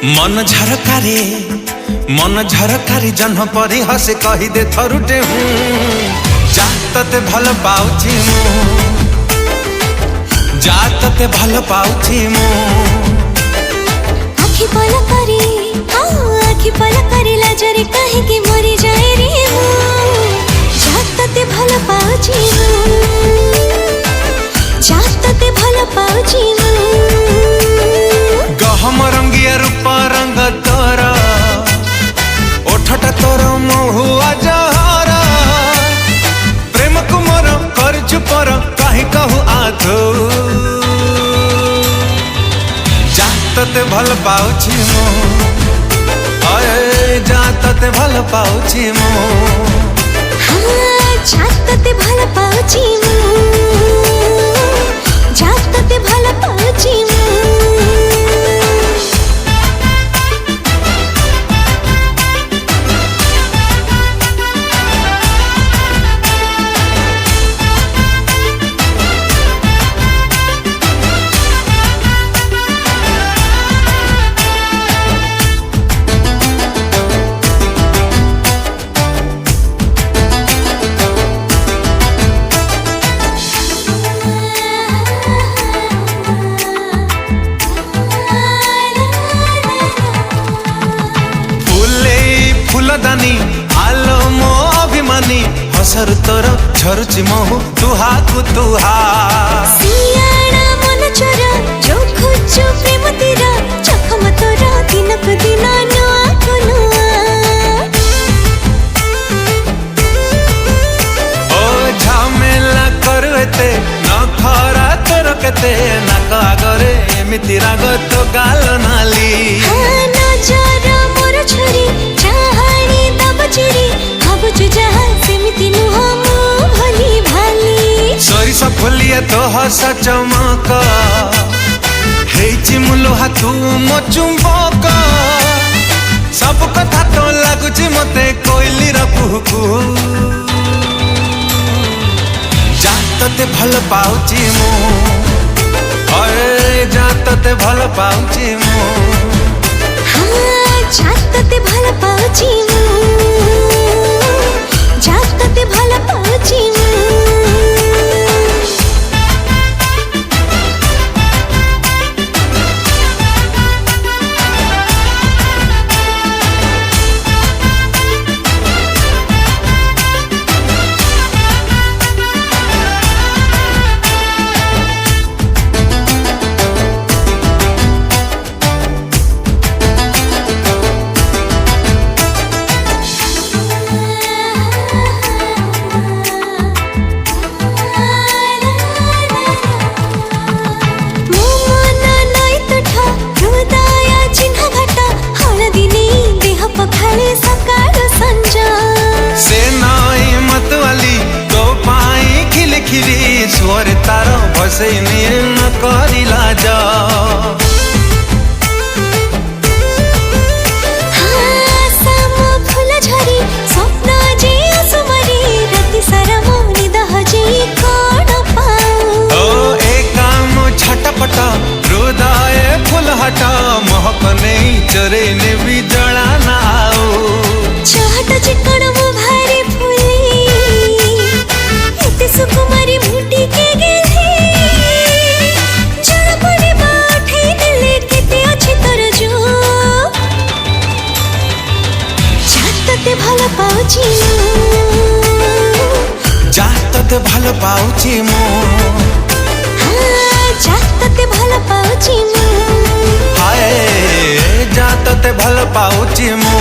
मन झरकारी जन्ह परी हसे कही दे थरुटे हूँ जा तते भल पाउछि मु जा तते भल पाउछि मु आखि पलकरी लाजरे कहीं की मरी जाए रे मु जा तते भल पाउछि मु जा तते भल पाउछि मु गहम रंगिया रूप रंग तोर ओठटा तोर महुआ जहर प्रेम कुमर करछु पर कहीं कहू आधो जा तते भल पाउछि मु जा तते भल पाउछि मु जा तते भल पाउछि मु जा तते भल पाउछि मु दानी आलो मो अभिमानी हसर तोर झरुची महु तुहा कु तुहा सियाना मन चोरा जो खोजो प्रेम तेरा चखम तोरा दिन को दिन नुआ को नुआ ओ झमेला करवेते न खरा तोर केते नाक आगरे एमिति राग तो गाल नाली नजर मोर छोरी चाहाणी दब चिरी भाबुछु जहा सेमिति नुह मो भली भाली सरिस फुलिए तो हस चमक हेची मुलोहा तू मो चुंबक सब कथा तो लागुची मते कोइली र कुहू जा तते भल पाउछि मु जा तते भल पाउछि मु जा तते भल पाउछि मु जा तते भल पाउछि मु स्वर तार बसे न करिला जा फूल झरी स्वप्न जे सुमरी राति सारा मोनि दहजी कोण पाऊ ओ एकाम छटपट हृदय फूल हट महक नहीं चरे ने भी जला नाओ चाहत चिकन मो भारी फूली एते सुकुमारी मुटी के गेली जड़ पड़े बाठे दिले केते अछि तोर जो जा तते भल पाउछि जा तते भल पाउछि मु जा तते भल पाउछि मु हाय जा तते भल पाउछि मु।